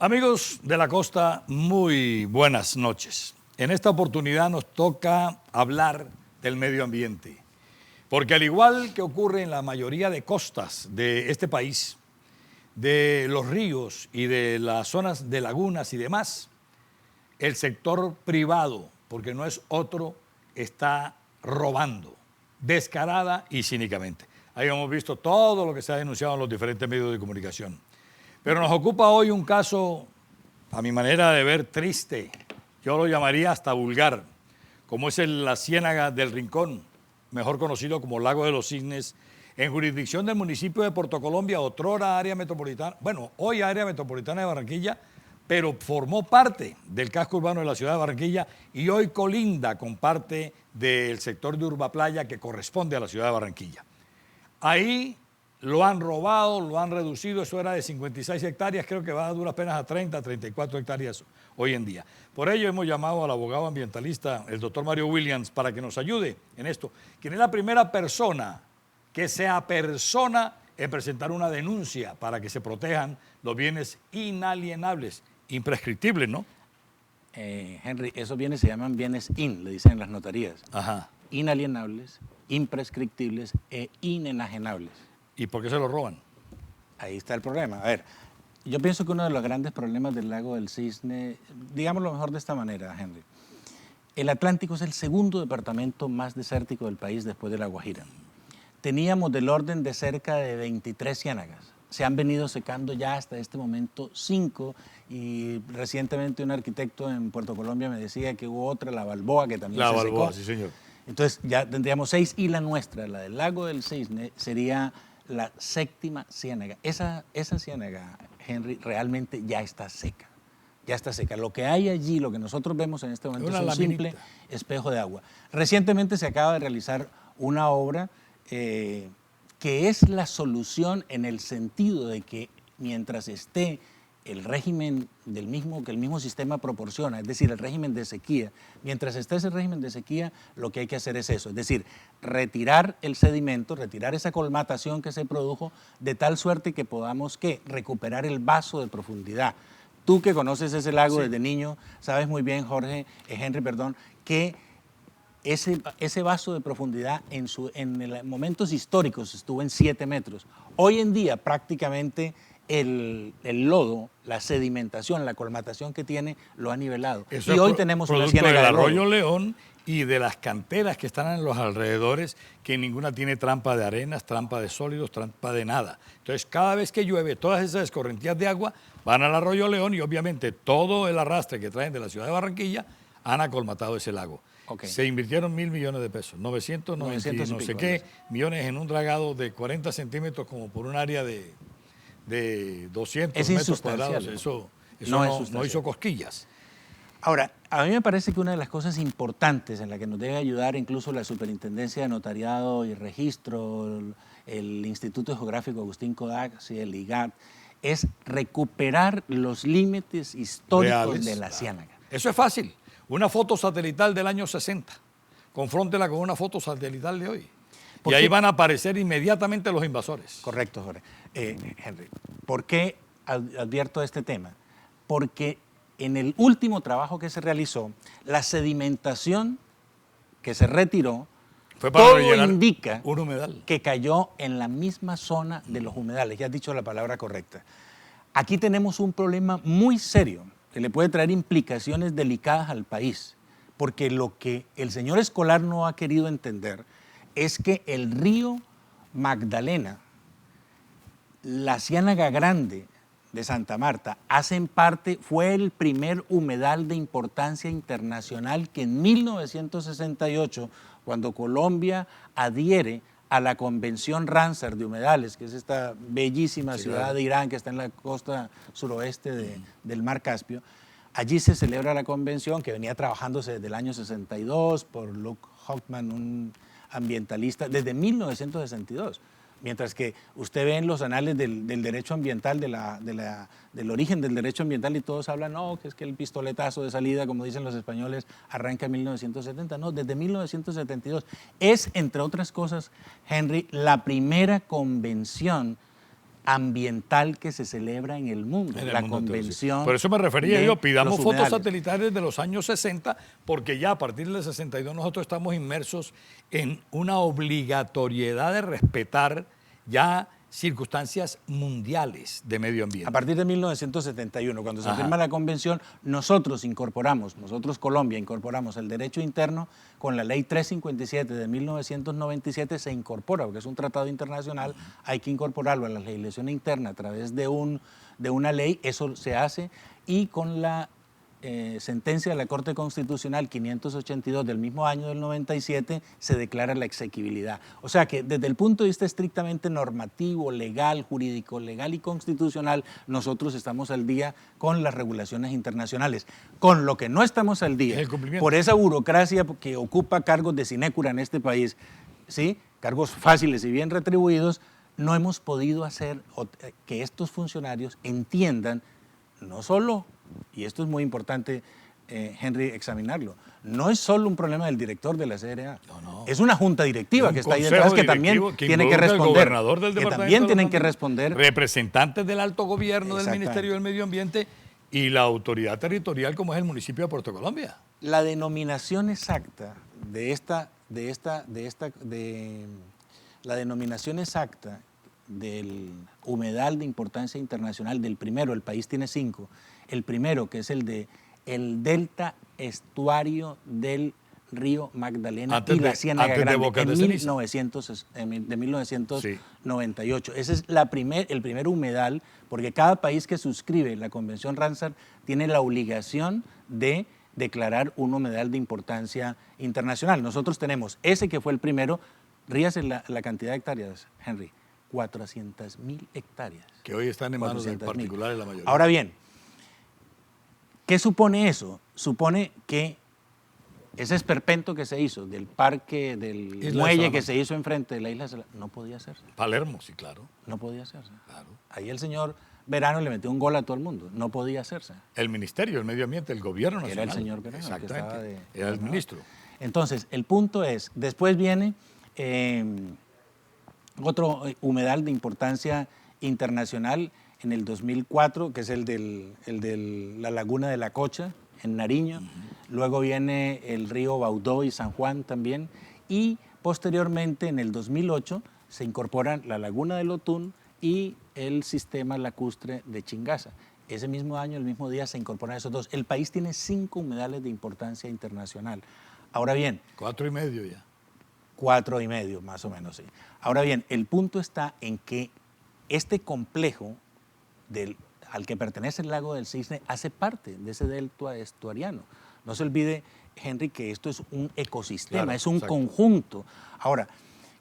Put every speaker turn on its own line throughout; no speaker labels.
Amigos de la costa, muy buenas noches. En esta oportunidad nos toca hablar del medio ambiente, porque al igual que ocurre en la mayoría de costas de este país, de los ríos y de las zonas de lagunas y demás, el sector privado, porque no es otro, está robando descarada y cínicamente. Ahí hemos visto todo lo que se ha denunciado en los diferentes medios de comunicación. Pero nos ocupa hoy un caso, a mi manera de ver, triste. Yo lo llamaría hasta vulgar, como es la Ciénaga del Rincón, mejor conocido como Lago de los Cisnes, en jurisdicción del municipio de Puerto Colombia, otrora área metropolitana, bueno, hoy área metropolitana de Barranquilla, pero formó parte del casco urbano de la ciudad de Barranquilla y hoy colinda con parte del sector de Urbaplaya que corresponde a la ciudad de Barranquilla. Ahí lo han robado, lo han reducido, eso era de 56 hectáreas, creo que va a duras penas a 30, 34 hectáreas hoy en día. Por ello hemos llamado al abogado ambientalista, el doctor Mario Williams, para que nos ayude en esto, quien es la primera persona que se apersona en presentar una denuncia para que se protejan los bienes inalienables, imprescriptibles, ¿no?
Henry, esos bienes se llaman bienes le dicen en las notarías.
Ajá.
Inalienables, imprescriptibles e inenajenables.
¿Y por qué se lo roban?
Ahí está el problema. A ver, yo pienso que uno de los grandes problemas del lago del Cisne, digámoslo mejor de esta manera, Henry. El Atlántico es el segundo departamento más desértico del país después de La Guajira. Teníamos del orden de cerca de 23 ciénagas. Se han venido secando ya hasta este momento 5 y recientemente un arquitecto en Puerto Colombia me decía que hubo otra, la Balboa, que también se secó. La Balboa,
sí señor.
Entonces ya tendríamos 6 y la nuestra, la del Lago del Cisne, sería la séptima ciénaga. Esa ciénaga, Henry, realmente ya está seca. Ya está seca. Lo que hay allí, lo que nosotros vemos en este momento es un simple espejo de agua. Recientemente se acaba de realizar una obra que es la solución en el sentido de que mientras esté el régimen del mismo, que el mismo sistema proporciona, es decir, el régimen de sequía, mientras esté ese régimen de sequía, lo que hay que hacer es eso, es decir, retirar el sedimento, retirar esa colmatación que se produjo, de tal suerte que podamos, recuperar el vaso de profundidad. Tú que conoces ese lago desde niño, sabes muy bien, Henry, que ese vaso de profundidad en momentos históricos estuvo en 7 metros. Hoy en día prácticamente el lodo, la sedimentación, la colmatación que tiene, lo ha nivelado.
Eso
y hoy tenemos una ciénaga
del
de lodo.
Arroyo León y de las canteras que están en los alrededores, que ninguna tiene trampa de arenas, trampa de sólidos, trampa de nada. Entonces, cada vez que llueve, todas esas escorrentías de agua van al Arroyo León y obviamente todo el arrastre que traen de la ciudad de Barranquilla han acolmatado ese lago. Okay. Se invirtieron 1.000 millones de pesos, 990 no sé qué millones en un dragado de 40 centímetros como por un área de 200 metros cuadrados. Eso no hizo cosquillas.
Ahora, a mí me parece que una de las cosas importantes en la que nos debe ayudar incluso la Superintendencia de Notariado y Registro, el Instituto Geográfico Agustín Kodak, el IGAT, es recuperar los límites históricos reales, de la ciénaga.
Eso es fácil. Una foto satelital del año 60, confróntela con una foto satelital de hoy. Y ahí van a aparecer inmediatamente los invasores.
Correcto, Jorge. Henry, ¿por qué advierto este tema? Porque en el último trabajo que se realizó, la sedimentación que se retiró, todo indica
un humedal
que cayó en la misma zona de los humedales. Ya has dicho la palabra correcta. Aquí tenemos un problema muy serio que le puede traer implicaciones delicadas al país, porque lo que el señor Escolar no ha querido entender es que el río Magdalena, la Ciénaga Grande de Santa Marta, fue el primer humedal de importancia internacional que en 1968, cuando Colombia adhiere a la Convención Ramsar de Humedales, que es esta bellísima ciudad de Irán que está en la costa suroeste del Mar Caspio, allí se celebra la convención que venía trabajándose desde el año 62 por Luke Hoffman, un ambientalista, desde 1962. Mientras que usted ve en los anales del derecho ambiental, del origen del derecho ambiental, y todos hablan, no, que es que el pistoletazo de salida, como dicen los españoles, arranca en 1970. No, desde 1972. Es, entre otras cosas, Henry, la primera convención ambiental que se celebra en el mundo,
En el
la
mundo entero, sí.
convención.
Por eso me refería
de
yo, pidamos
los
fotos
humedales.
satelitales de los años 60, porque ya a partir del 62 nosotros estamos inmersos en una obligatoriedad de respetar ya circunstancias mundiales de medio ambiente.
A partir de 1971, cuando se
Ajá.
firma la convención, nosotros Colombia, incorporamos el derecho interno con la ley 357 de 1997, se incorpora, porque es un tratado internacional, hay que incorporarlo a la legislación interna a través de una ley, eso se hace, y con la sentencia de la Corte Constitucional 582 del mismo año del 97 se declara la exequibilidad. O sea que desde el punto de vista estrictamente normativo, legal, jurídico, legal y constitucional, nosotros estamos al día con las regulaciones internacionales. Con lo que no estamos al día,
El cumplimiento.
por esa burocracia que ocupa cargos de sinécura en este país, ¿sí? Cargos fáciles y bien retribuidos, no hemos podido hacer que estos funcionarios entiendan no solo, y esto es muy importante, Henry, examinarlo, no es solo un problema del director de la CRA,
No.
es una junta directiva
Un
que está ahí
consejo
detrás que también
directivo que
tiene que
involucra al
responder,
gobernador del
que
departamento
también
de
tienen
los
que
Andes,
responder,
representantes del alto gobierno del
Exactamente.
Ministerio del Medio Ambiente y la autoridad territorial como es el municipio de Puerto Colombia.
la denominación exacta la denominación exacta del humedal de importancia internacional, del primero, el país tiene 5, el primero que es el delta estuario del río Magdalena
Antes
y la
de-
Ciénaga
antes de
Grande
Bocas de
en
Ceniza.
1998. Ese es el primer humedal, porque cada país que suscribe la Convención Ramsar tiene la obligación de declarar un humedal de importancia internacional. Nosotros tenemos ese que fue el primero, ríase la cantidad de hectáreas, Henry, 400.000 hectáreas.
Que hoy están en manos de
400.000.
particulares la mayoría.
Ahora bien, ¿qué supone eso? Supone que ese esperpento que se hizo del parque, del
Isla de
muelle que
Salamanca.
se hizo enfrente de la isla, no podía hacerse,
Palermo, sí, claro.
no podía hacerse.
Claro.
Ahí el señor Verano le metió un gol a todo el mundo, no podía hacerse.
El Ministerio del Medio Ambiente, el gobierno
Era
nacional.
el señor Verano, el que
Exactamente.
estaba de
Era el
gobernador.
ministro.
Entonces, el punto es, después viene otro humedal de importancia internacional en el 2004, que es el de la Laguna de la Cocha, en Nariño. Luego viene el río Baudó y San Juan también. Y posteriormente, en el 2008, se incorporan la Laguna del Otún y el sistema lacustre de Chingaza. Ese mismo año, el mismo día, se incorporan esos dos. El país tiene 5 humedales de importancia internacional. Ahora bien,
4,5 ya.
4,5 más o menos, sí. Ahora bien, el punto está en que este complejo al que pertenece el lago del Cisne hace parte de ese delta estuariano. No se olvide, Henry, que esto es un ecosistema,
Claro,
es un
exacto.
conjunto. Ahora,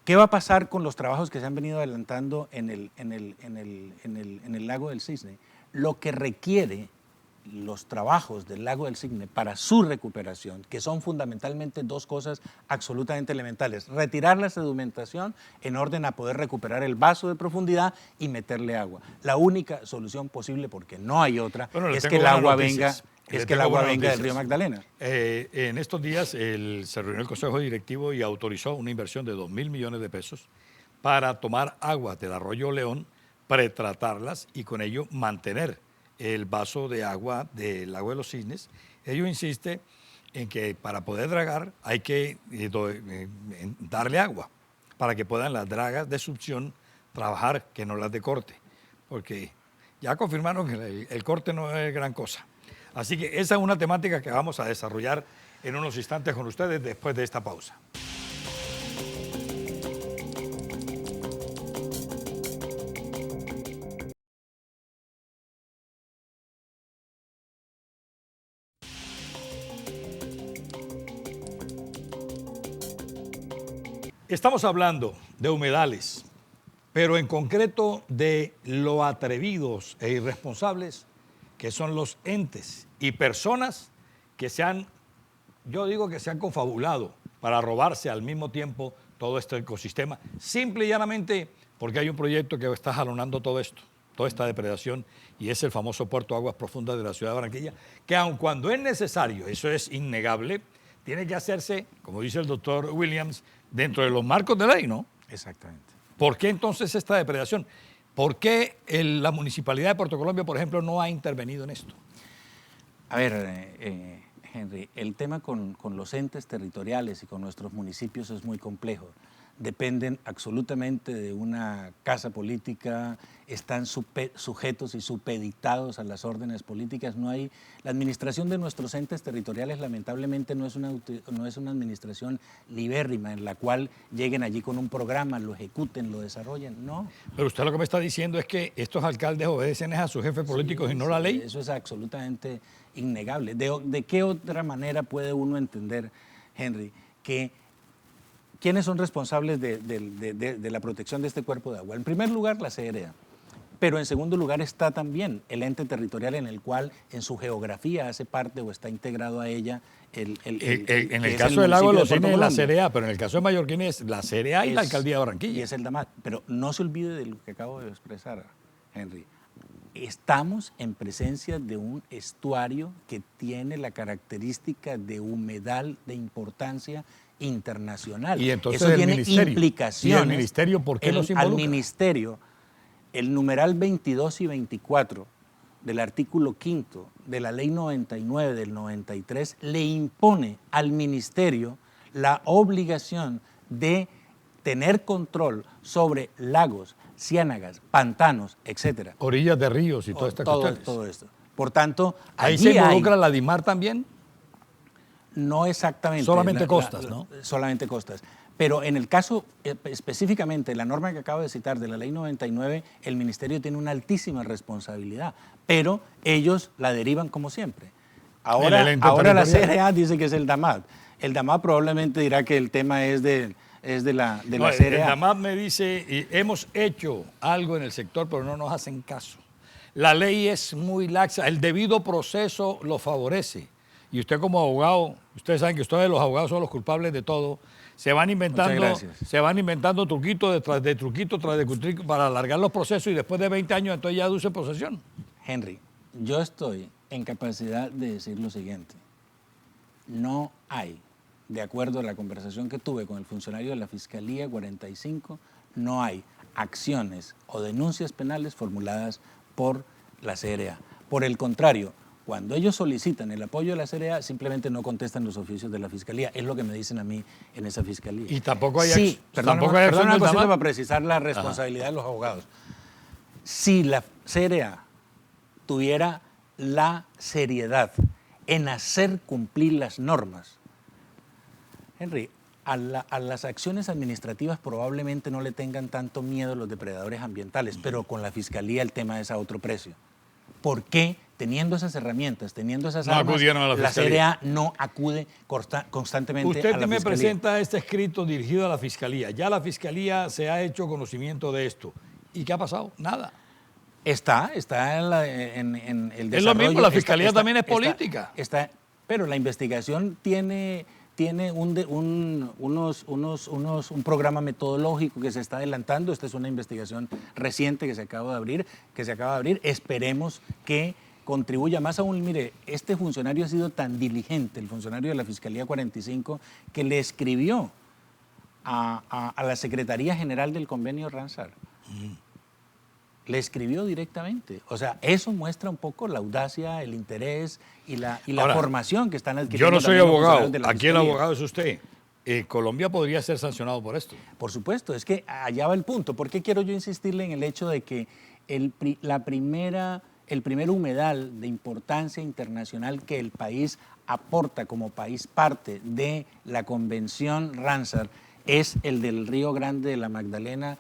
¿qué va a pasar con los trabajos que se han venido adelantando en el lago del Cisne? Lo que requiere los trabajos del lago del Cisne para su recuperación, que son fundamentalmente 2 cosas absolutamente elementales: retirar la sedimentación en orden a poder recuperar el vaso de profundidad y meterle agua. La única solución posible, porque no hay otra,
Bueno, le
es
tengo
que el
buenas
agua
noticias.
venga,
Le tengo buenas
del
noticias.
río Magdalena.
En estos días se reunió el Consejo Directivo y autorizó una inversión de 2.000 millones de pesos para tomar aguas del arroyo León, pretratarlas y con ello mantener el vaso de agua del lago de los Cisnes. Ello insiste en que para poder dragar hay que darle agua para que puedan las dragas de succión trabajar, que no las de corte, porque ya confirmaron que el corte no es gran cosa. Así que esa es una temática que vamos a desarrollar en unos instantes con ustedes después de esta pausa. Estamos hablando de humedales, pero en concreto de lo atrevidos e irresponsables que son los entes y personas que yo digo que se han confabulado para robarse al mismo tiempo todo este ecosistema, simple y llanamente porque hay un proyecto que está jalonando todo esto, toda esta depredación, y es el famoso Puerto Aguas Profundas de la ciudad de Barranquilla, que aun cuando es necesario, eso es innegable, tiene que hacerse, como dice el doctor Williams, dentro de los marcos de ley, ¿no?
Exactamente.
¿Por qué entonces esta depredación? ¿Por qué la Municipalidad de Puerto Colombia, por ejemplo, no ha intervenido en esto?
A ver, Henry, el tema con los entes territoriales y con nuestros municipios es muy complejo. Dependen absolutamente de una casa política, están sujetos y supeditados a las órdenes políticas. La administración de nuestros entes territoriales lamentablemente no es una administración libérrima en la cual lleguen allí con un programa, lo ejecuten, lo desarrollen, no.
Pero usted lo que me está diciendo es que estos alcaldes obedecen a sus jefes políticos y no la ley.
Eso es absolutamente innegable. ¿De qué otra manera puede uno entender, Henry, que quiénes son responsables de la protección de este cuerpo de agua? En primer lugar, la CRA. Pero en segundo lugar está también el ente territorial en el cual en su geografía hace parte o está integrado a ella
en el caso del agua lo tiene la CRA, pero en el caso de Mallorquín es la CRA y la Alcaldía de Barranquilla.
Y es el DAMAT. Pero no se olvide de lo que acabo de expresar, Henry. Estamos en presencia de un estuario que tiene la característica de humedal de importancia internacional.
Y entonces
eso tiene implicaciones.
¿Y el ministerio por qué los involucra?
Al ministerio, el numeral 22 y 24 del artículo 5 de la ley 99 del 93 le impone al ministerio la obligación de tener control sobre lagos, ciénagas, pantanos, etcétera.
Orillas de ríos y todas estas cuestiones.
Todo esto. Por tanto,
¿ahí se involucra la DIMAR también?
No exactamente.
Solamente costas, ¿no?
Solamente costas. Pero en el caso específicamente, la norma que acabo de citar de la ley 99, el ministerio tiene una altísima responsabilidad, pero ellos la derivan como siempre. Ahora la CRA dice que es el DAMAT. El DAMAT probablemente dirá que el tema es de la CRA.
El DAMAT me dice, hemos hecho algo en el sector, pero no nos hacen caso. La ley es muy laxa, el debido proceso lo favorece. Y usted como abogado, ustedes saben que ustedes los abogados son los culpables de todo, se van inventando truquito detrás de truquito tras de truquito para alargar los procesos y después de 20 años entonces ya aduce posesión.
Henry, yo estoy en capacidad de decir lo siguiente. No hay, de acuerdo a la conversación que tuve con el funcionario de la Fiscalía 45, no hay acciones o denuncias penales formuladas por la CRA. Por el contrario, cuando ellos solicitan el apoyo de la CRA, simplemente no contestan los oficios de la Fiscalía. Es lo que me dicen a mí en esa Fiscalía.
Y tampoco hay
perdón, una cosita para precisar la responsabilidad de los abogados. Si la CRA tuviera la seriedad en hacer cumplir las normas, Henry, a las acciones administrativas probablemente no le tengan tanto miedo los depredadores ambientales, pero con la Fiscalía el tema es a otro precio. ¿Por qué, teniendo esas herramientas, teniendo esas armas, la CRA no acude constantemente a la Fiscalía?
Usted me presenta este escrito dirigido a la Fiscalía. Ya la Fiscalía se ha hecho conocimiento de esto. ¿Y qué ha pasado? Nada.
Está en el desarrollo.
Es lo mismo, la Fiscalía también es política.
Pero la investigación tiene un programa metodológico que se está adelantando. Esta es una investigación reciente que se acaba de abrir. Esperemos que contribuya más aún. Mire, este funcionario ha sido tan diligente, el funcionario de la Fiscalía 45, que le escribió a la Secretaría General del Convenio Ramsar. Le escribió directamente. O sea, eso muestra un poco la audacia, el interés y la formación que están adquiriendo.
Yo no soy abogado. Aquí el abogado es usted. Colombia podría ser sancionado por esto.
Por supuesto, es que allá va el punto. ¿Por qué quiero yo insistirle en el hecho de que el primer humedal de importancia internacional que el país aporta como país parte de la Convención Ramsar es el del Río Grande de la Magdalena,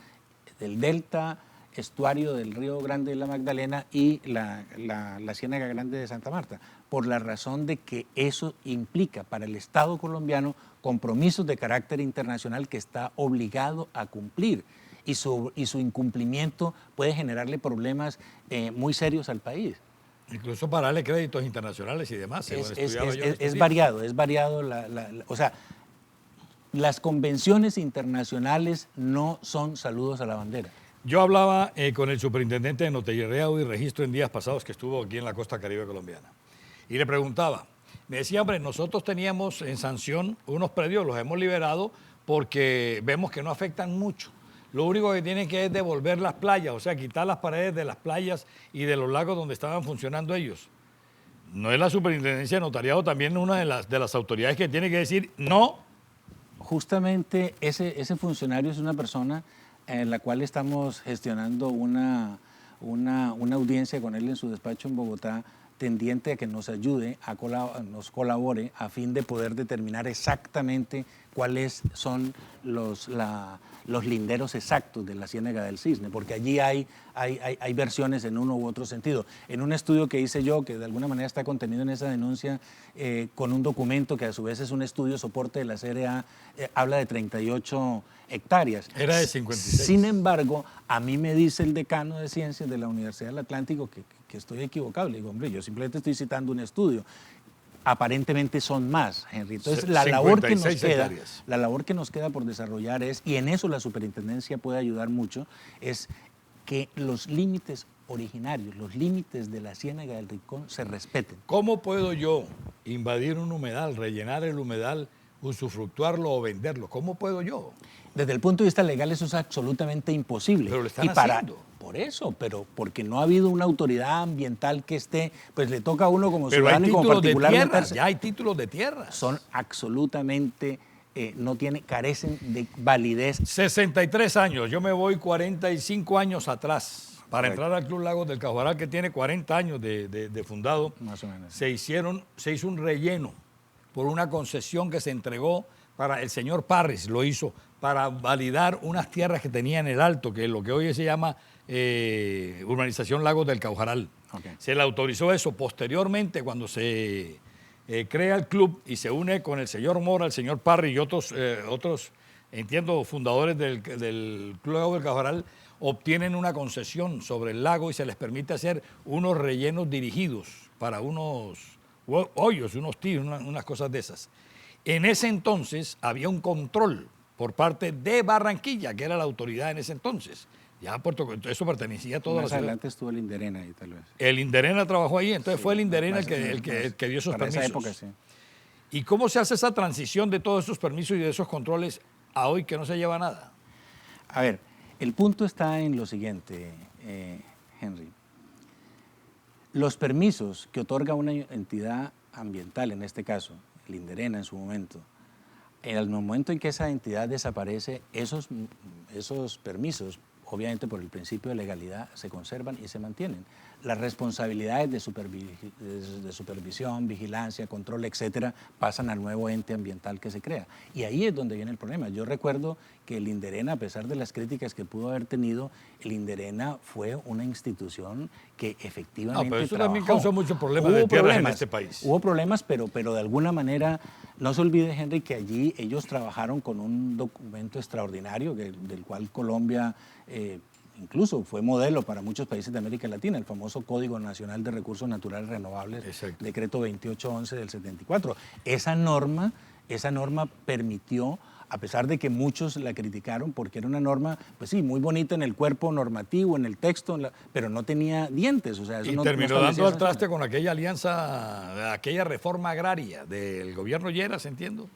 del Delta, estuario del Río Grande de la Magdalena y la Ciénaga Grande de Santa Marta, por la razón de que eso implica para el Estado colombiano compromisos de carácter internacional que está obligado a cumplir y su incumplimiento puede generarle problemas muy serios al país.
Incluso para darle créditos internacionales y demás.
Es variado, o sea, las convenciones internacionales no son saludos a la bandera.
Yo hablaba con el superintendente de notariado y registro en días pasados que estuvo aquí en la costa caribe colombiana y le preguntaba, me decía, hombre, nosotros teníamos en sanción unos predios, los hemos liberado porque vemos que no afectan mucho. lo único que tienen que es devolver las playas, o sea, quitar las paredes de las playas y de los lagos donde estaban funcionando ellos. ¿No es la Superintendencia de Notariado también una de las autoridades que tiene que decir no?
Justamente ese funcionario es una persona en la cual estamos gestionando una audiencia con él en su despacho en Bogotá, tendiente a que nos ayude, nos colabore a fin de poder determinar exactamente cuáles son los linderos exactos de la Ciénaga del Cisne, porque allí hay versiones en uno u otro sentido. En un estudio que hice yo, que de alguna manera está contenido en esa denuncia, con un documento que a su vez es un estudio soporte de la CRA, habla de 38 hectáreas.
Era de 56.
Sin embargo, a mí me dice el decano de Ciencias de la Universidad del Atlántico que estoy equivocado. Le digo, hombre, yo simplemente estoy citando un estudio. Aparentemente son más, Henry. Entonces, la labor que nos queda por desarrollar es, y en eso la superintendencia puede ayudar mucho, es que los límites originarios, los límites de la Ciénaga del Rincón se respeten.
¿Cómo puedo yo invadir un humedal, rellenar el humedal, usufructuarlo o venderlo? ¿Cómo puedo yo?
Desde el punto de vista legal eso es absolutamente imposible.
Pero lo están haciendo.
Por eso, pero porque no ha habido una autoridad ambiental que esté, pues le toca a uno como ciudadano y como particular.
Ya hay títulos de tierra.
Son absolutamente, carecen de validez.
63 años, yo me voy 45 años atrás. Para entrar al Club Lagos del Caujaral, que tiene 40 años de fundado,
más o menos,
se hizo un relleno por una concesión que se entregó para el señor Parris, lo hizo para validar unas tierras que tenía en el Alto, que es lo que hoy se llama Urbanización Lagos del Caujaral.
Okay.
Se le autorizó eso. Posteriormente, cuando se crea el club y se une con el señor Mora, el señor Parris y otros, entiendo, fundadores del Club Lagos del Caujaral, obtienen una concesión sobre el lago y se les permite hacer unos rellenos dirigidos para unos hoyos, unos tiros, unas cosas de esas. En ese entonces había un control por parte de Barranquilla, que era la autoridad en ese entonces. Ya eso pertenecía a toda la ciudad.
Más adelante estuvo el Inderena ahí, tal vez.
El Inderena trabajó ahí, entonces sí, fue el Inderena el que dio esos permisos.
Esa época, sí.
¿Y cómo se hace esa transición de todos esos permisos y de esos controles a hoy que no se lleva nada?
A ver, el punto está en lo siguiente, Henry. Los permisos que otorga una entidad ambiental, en este caso, el Inderena en su momento, en el momento en que esa entidad desaparece, esos permisos, obviamente por el principio de legalidad, se conservan y se mantienen. Las responsabilidades de supervisión, vigilancia, control, etcétera, pasan al nuevo ente ambiental que se crea. Y ahí es donde viene el problema. Yo recuerdo que el Inderena, a pesar de las críticas que pudo haber tenido, el Inderena fue una institución que efectivamente
pero eso
trabajó.
también causó muchos problemas de tierras en este país.
Hubo problemas, pero de alguna manera, no se olvide, Henry, que allí ellos trabajaron con un documento extraordinario del cual Colombia incluso fue modelo para muchos países de América Latina, el famoso Código Nacional de Recursos Naturales Renovables,
exacto,
decreto 2811 del 74. Esa norma permitió, a pesar de que muchos la criticaron porque era una norma, pues sí, muy bonita en el cuerpo normativo, en el texto, pero no tenía dientes. O sea, eso
y
no,
terminó
no
dando al traste con aquella alianza, aquella reforma agraria del gobierno Lleras, entiendo.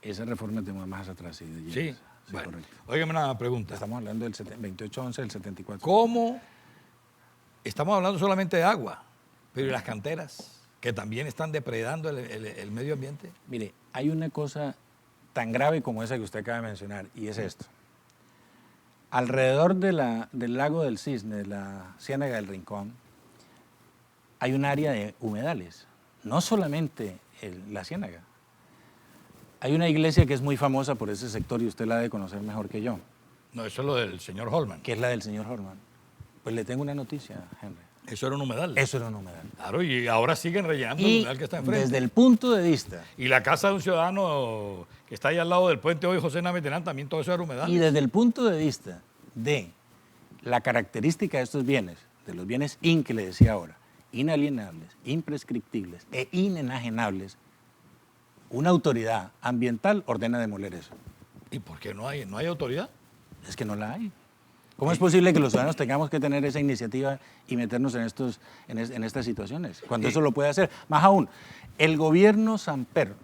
Esa reforma es de más atrás, sí, de Lleras.
Sí.
Sí,
bueno,
correcto.
Óigame una pregunta.
Estamos hablando del 2811 del 74.
¿Cómo? Estamos hablando solamente de agua, pero ¿y las canteras que también están depredando el medio ambiente?
Mire, hay una cosa tan grave como esa que usted acaba de mencionar, y es esto. Alrededor del lago del Cisne, de la Ciénaga del Rincón, hay un área de humedales, no solamente la ciénaga. Hay una iglesia que es muy famosa por ese sector y usted la debe conocer mejor que yo.
No, eso es lo del señor Holman.
Que es la del señor Holman. Pues le tengo una noticia, Henry.
Eso era un humedal.
Eso era un humedal.
Claro, y ahora siguen rellenando el humedal que está enfrente.
Desde el punto de vista...
Y la casa de un ciudadano que está ahí al lado del puente hoy, José Nameterán, también todo eso era humedal.
Y desde el punto de vista de la característica de estos bienes, de los bienes que le decía ahora, inalienables, imprescriptibles e inenajenables, una autoridad ambiental ordena demoler eso.
¿Y por qué no hay autoridad?
Es que no la hay. ¿Cómo es posible que los ciudadanos tengamos que tener esa iniciativa y meternos en estas situaciones? Cuando eso lo puede hacer. Más aún, el gobierno Samper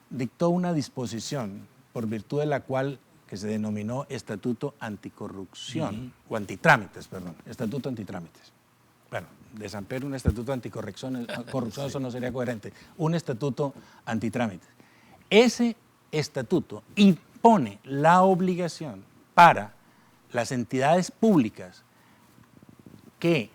dictó una disposición por virtud de la cual que se denominó Estatuto Anticorrupción, o Antitrámites, perdón, Estatuto Antitrámites. Bueno, de San Pedro un Estatuto Anticorrupción, corrupción, eso no sería coherente, un Estatuto Antitrámites. Ese estatuto impone la obligación para las entidades públicas que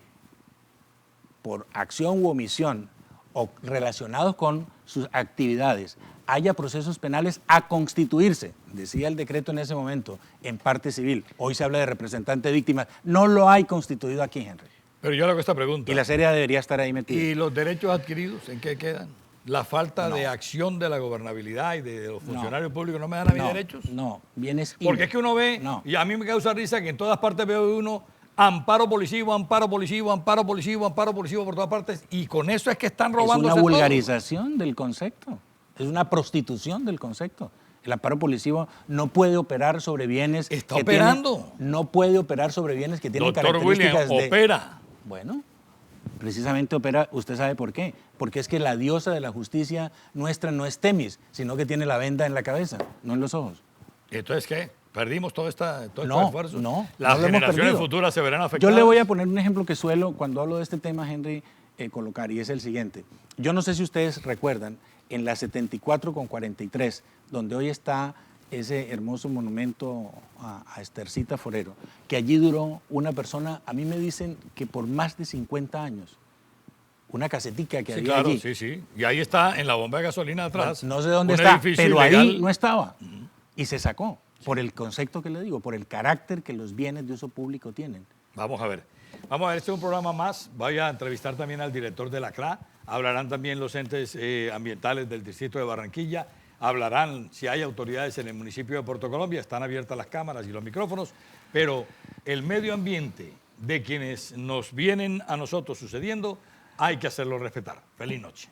por acción u omisión o relacionados con sus actividades haya procesos penales a constituirse, decía el decreto en ese momento, en parte civil. Hoy se habla de representante de víctimas. No lo hay constituido aquí, Henry.
Pero yo le hago esta pregunta.
Y la serie debería estar ahí metida.
¿Y los derechos adquiridos en qué quedan? ¿La falta de acción de la gobernabilidad y de los funcionarios públicos no me dan a mis derechos?
No, vienes...
Porque es que uno ve, y a mí me causa risa que en todas partes veo uno amparo policivo, amparo policivo, amparo policivo, amparo policivo por todas partes, y con eso es que están robando.
Es una vulgarización del concepto, es una prostitución del concepto. El amparo policivo no puede operar sobre bienes
¿Está operando?
No puede operar sobre bienes que tienen
Doctor
características
William, opera.
Bueno, precisamente opera, ¿usted sabe por qué? Porque es que la diosa de la justicia nuestra no es Temis, sino que tiene la venda en la cabeza, no en los ojos.
¿Entonces qué? ¿Perdimos todo este esfuerzo?
No,
las
no
generaciones futuras se verán afectadas.
Yo le voy a poner un ejemplo que suelo, cuando hablo de este tema, Henry, colocar, y es el siguiente. Yo no sé si ustedes recuerdan, en la 74 con 43, donde hoy está ese hermoso monumento a Estercita Forero, que allí duró una persona, a mí me dicen que por más de 50 años, una casetica que había allí.
Sí. Y ahí está, en la bomba de gasolina atrás.
No sé dónde está, pero
ilegal.
ahí no estaba. Y se sacó, por el concepto que le digo, por el carácter que los bienes de uso público tienen.
Vamos a ver, este es un programa más. Voy a entrevistar también al director de la CRA. Hablarán también los entes ambientales del distrito de Barranquilla. Hablarán si hay autoridades en el municipio de Puerto Colombia. Están abiertas las cámaras y los micrófonos. Pero el medio ambiente de quienes nos vienen a nosotros sucediendo, hay que hacerlo respetar. Feliz noche.